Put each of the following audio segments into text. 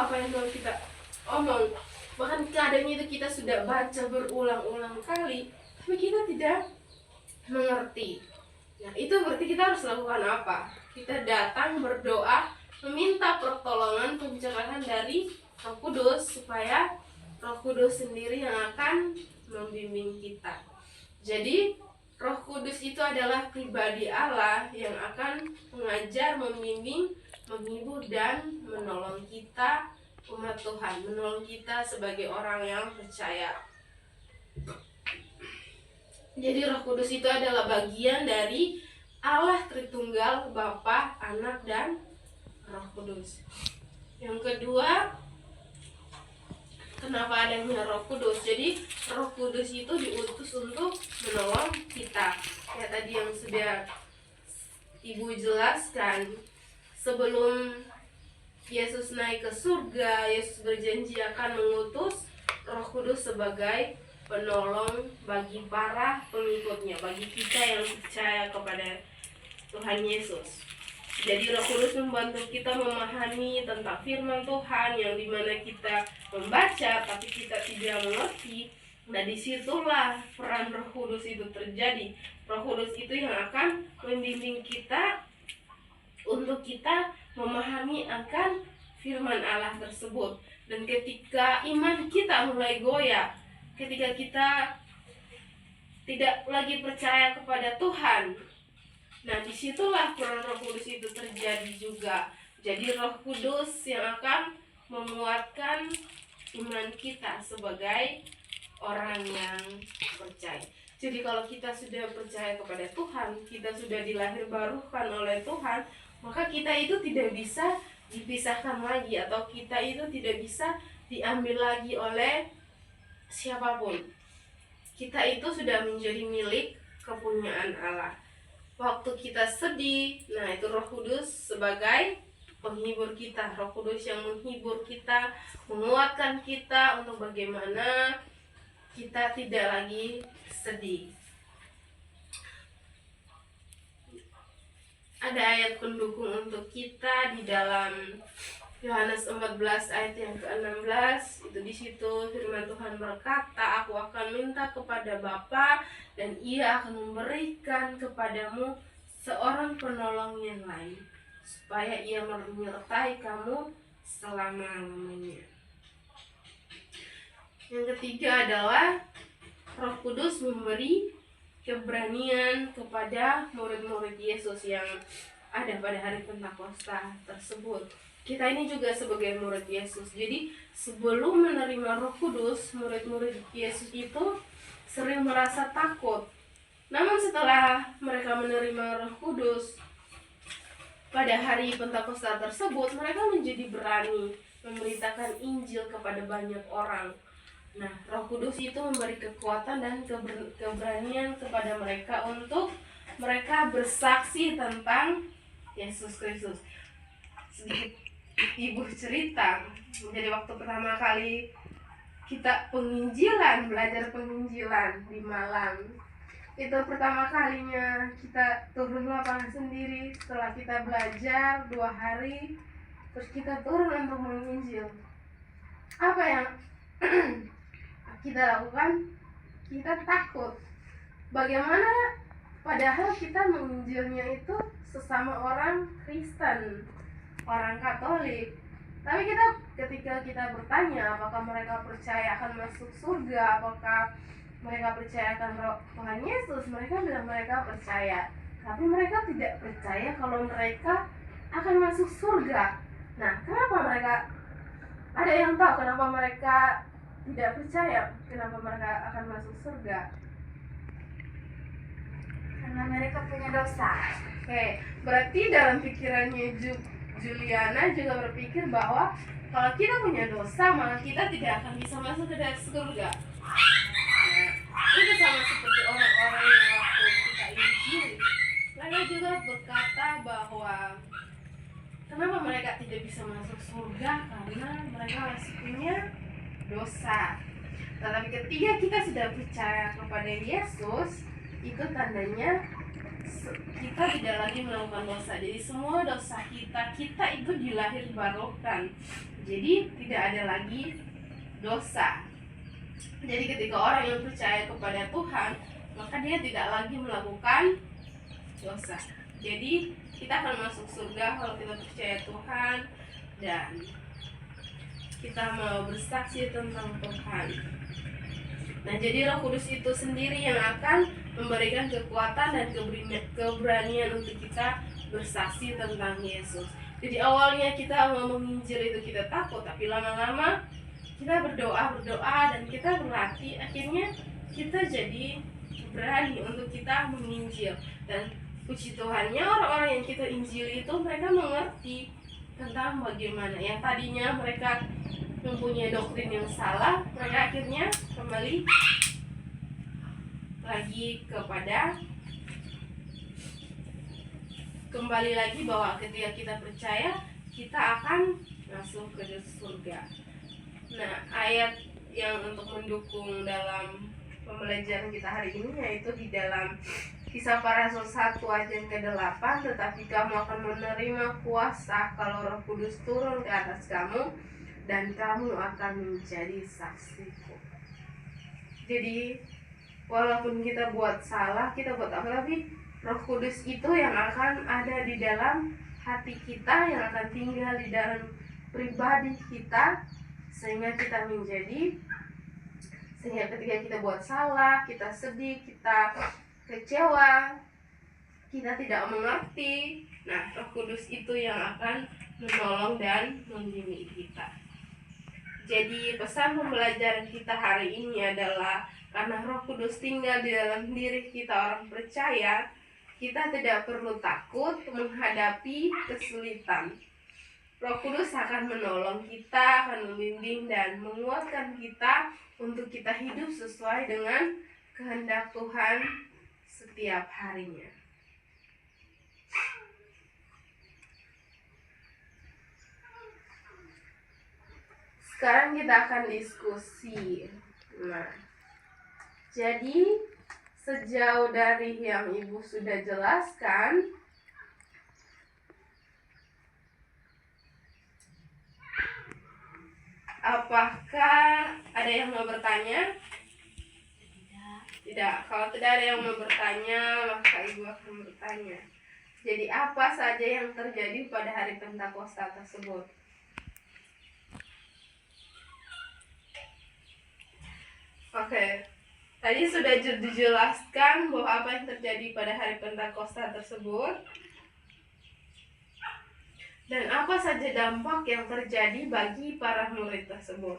apa yang mau kita omong. Bahkan kadang itu kita sudah baca berulang-ulang kali, tapi kita tidak mengerti. Nah, itu berarti kita harus lakukan apa? Kita datang berdoa, meminta pertolongan, pencerahan dari Roh Kudus, supaya Roh Kudus sendiri yang akan membimbing kita. Jadi Roh Kudus itu adalah pribadi Allah yang akan mengajar, membimbing, menghibur, dan menolong kita, umat Tuhan, menolong kita sebagai orang yang percaya. Jadi Roh Kudus itu adalah bagian dari Allah Tritunggal, Bapa, Anak, dan Roh Kudus. Yang kedua, kenapa adanya Roh Kudus? Jadi Roh Kudus itu diutus untuk menolong kita. Ya, tadi yang sudah Ibu jelaskan, sebelum Yesus naik ke surga, Yesus berjanji akan mengutus Roh Kudus sebagai penolong bagi para pengikutnya, bagi kita yang percaya kepada Tuhan Yesus. Jadi Roh Kudus membantu kita memahami tentang firman Tuhan, yang dimana kita membaca tapi kita tidak mengerti. Nah, disitulah peran Roh Kudus itu terjadi. Roh Kudus itu yang akan membimbing kita untuk kita memahami akan firman Allah tersebut. Dan ketika iman kita mulai goyah, ketika kita tidak lagi percaya kepada Tuhan, nah disitulah peran Roh Kudus itu terjadi juga. Jadi Roh Kudus yang akan menguatkan iman kita sebagai orang yang percaya. Jadi kalau kita sudah percaya kepada Tuhan, kita sudah dilahir barukan oleh Tuhan, maka kita itu tidak bisa dipisahkan lagi, atau kita itu tidak bisa diambil lagi oleh siapapun. Kita itu sudah menjadi milik kepunyaan Allah. Waktu kita sedih, nah itu Roh Kudus sebagai penghibur kita. Roh Kudus yang menghibur kita, menguatkan kita untuk bagaimana kita tidak lagi sedih. Ada ayat pendukung untuk kita di dalam Yohanes 14 ayat yang ke-16. Itu di situ firman Tuhan berkata, "Aku akan minta kepada Bapa, dan Ia akan memberikan kepadamu seorang penolong yang lain, supaya Ia menyertai kamu selama-lamanya." Yang ketiga adalah Roh Kudus memberi keberanian kepada murid-murid Yesus yang ada pada hari Pentakosta tersebut. Kita ini juga sebagai murid Yesus. Jadi sebelum menerima Roh Kudus, murid-murid Yesus itu sering merasa takut. Namun setelah mereka menerima Roh Kudus pada hari Pentakosta tersebut, mereka menjadi berani memberitakan Injil kepada banyak orang. Nah, Roh Kudus itu memberi kekuatan dan keberanian kepada mereka untuk mereka bersaksi tentang Yesus Kristus. Sedikit Ibu cerita, jadi waktu pertama kali kita penginjilan, belajar penginjilan di Malang, itu pertama kalinya kita turun lapangan sendiri. Setelah kita belajar 2 hari, terus kita turun untuk menginjil. Apa yang kita lakukan? Kita takut. Bagaimana padahal kita menginjilnya itu sesama orang Kristen, orang Katolik. Tapi ketika kita bertanya apakah mereka percaya akan masuk surga, apakah mereka percaya akan Tuhan Yesus, mereka bilang mereka percaya. Tapi mereka tidak percaya kalau mereka akan masuk surga. Nah, kenapa mereka? Ada yang tahu kenapa mereka tidak percaya, kenapa mereka akan masuk surga? Karena mereka punya dosa. Oke, berarti dalam pikirannya Juliana juga berpikir bahwa kalau kita punya dosa, maka kita tidak akan bisa masuk ke dalam surga. Nah, itu sama seperti orang-orang yang waktu kita injil, mereka juga berkata bahwa kenapa mereka tidak bisa masuk surga, karena mereka masih punya dosa. Tetapi ketika kita sudah percaya kepada Yesus, itu tandanya kita tidak lagi melakukan dosa. Jadi semua dosa kita itu dilahir barukan. Jadi tidak ada lagi dosa. Jadi ketika orang yang percaya kepada Tuhan, maka dia tidak lagi melakukan dosa. Jadi kita akan masuk surga kalau kita percaya Tuhan dan kita mau bersaksi tentang Tuhan. Nah, jadi Roh Kudus itu sendiri yang akan memberikan kekuatan dan keberanian untuk kita bersaksi tentang Yesus. Jadi awalnya kita mau menginjil itu kita takut, tapi lama-lama kita berdoa dan kita berlatih, akhirnya kita jadi berani untuk kita menginjil. Dan puji Tuhannya, orang-orang yang kita injili itu mereka mengerti tentang bagaimana yang tadinya mereka mempunyai doktrin yang salah, mereka akhirnya kembali lagi bahwa ketika kita percaya, kita akan masuk ke surga. Nah, ayat yang untuk mendukung dalam pembelajaran kita hari ini yaitu di dalam Kisah Para Rasul 1 ayat yang ke-8, tetapi kamu akan menerima kuasa kalau Roh Kudus turun ke atas kamu, dan kamu akan menjadi saksiku. Jadi walaupun kita buat salah, kita buat apa, tapi Roh Kudus itu yang akan ada di dalam hati kita, yang akan tinggal di dalam pribadi kita, sehingga ketika kita buat salah, kita sedih, kita kecewa, kita tidak mengerti, nah Roh Kudus itu yang akan menolong dan membimbing kita. Jadi pesan pembelajaran kita hari ini adalah karena Roh Kudus tinggal di dalam diri kita orang percaya, kita tidak perlu takut menghadapi kesulitan. Roh Kudus akan menolong kita, akan membimbing dan menguatkan kita untuk kita hidup sesuai dengan kehendak Tuhan setiap harinya. Sekarang kita akan diskusi. Nah, jadi sejauh dari yang Ibu sudah jelaskan, apakah ada yang mau bertanya? Tidak. Kalau tidak ada yang mau bertanya, maka Ibu akan bertanya. Jadi apa saja yang terjadi pada hari Pentakosta tersebut? Oke, tadi sudah dijelaskan bahwa apa yang terjadi pada hari Pentakosta tersebut dan apa saja dampak yang terjadi bagi para murid tersebut.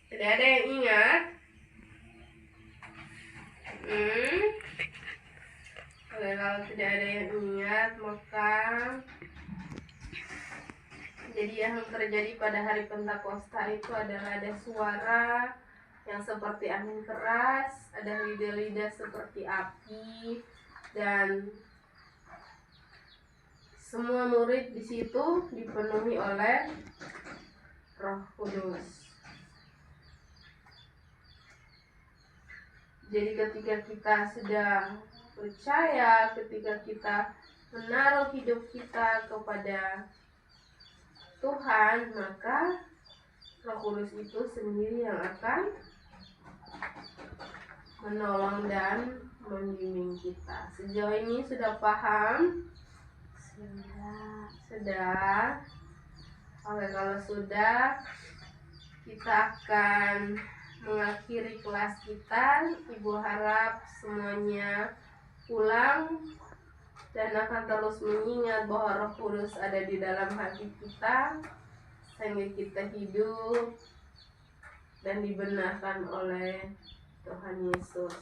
Tidak ada yang ingat? Oke, kalau tidak ada yang ingat, maka jadi yang terjadi pada hari Pentakosta itu adalah ada suara yang seperti angin keras, ada lidah-lidah seperti api, dan semua murid di situ dipenuhi oleh Roh Kudus. Jadi ketika kita sudah percaya, ketika kita menaruh hidup kita kepada Tuhan, maka Roh Kudus itu sendiri yang akan menolong dan membimbing kita. Sejauh ini sudah paham? Sudah. Oke, kalau sudah, kita akan mengakhiri kelas kita. Ibu harap semuanya pulang dan akan terus mengingat bahwa Roh Kudus ada di dalam hati kita, sehingga kita hidup dan dibenarkan oleh Tuhan Yesus.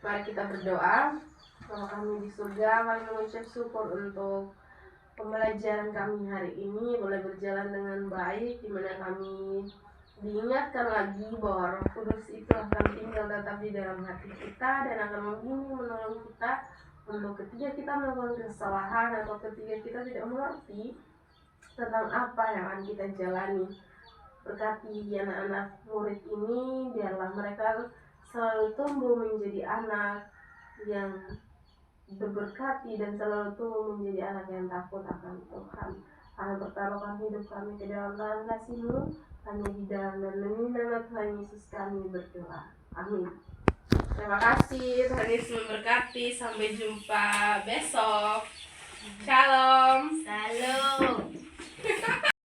Mari kita berdoa. Bapa kami di surga, kami mengucap syukur untuk pembelajaran kami hari ini boleh berjalan dengan baik, di mana kami diingatkan lagi bahwa Roh Kudus itu akan tinggal tetap di dalam hati kita dan akan membimbing menolong kita untuk ketika kita melakukan kesalahan atau ketika kita tidak mengerti tentang apa yang akan kita jalani. Berkati anak-anak murid ini, biarlah mereka selalu tumbuh menjadi anak yang diberkati dan selalu tumbuh menjadi anak yang takut akan Tuhan. Kami pertaruhkan hidup kami ke dalam tangan kasih-Mu, hanya di dalam dan demi nama Tuhan Yesus kami berdoa. Amin. Terima kasih, Tuhan Yesus memberkati. Sampai jumpa besok. Shalom. Shalom.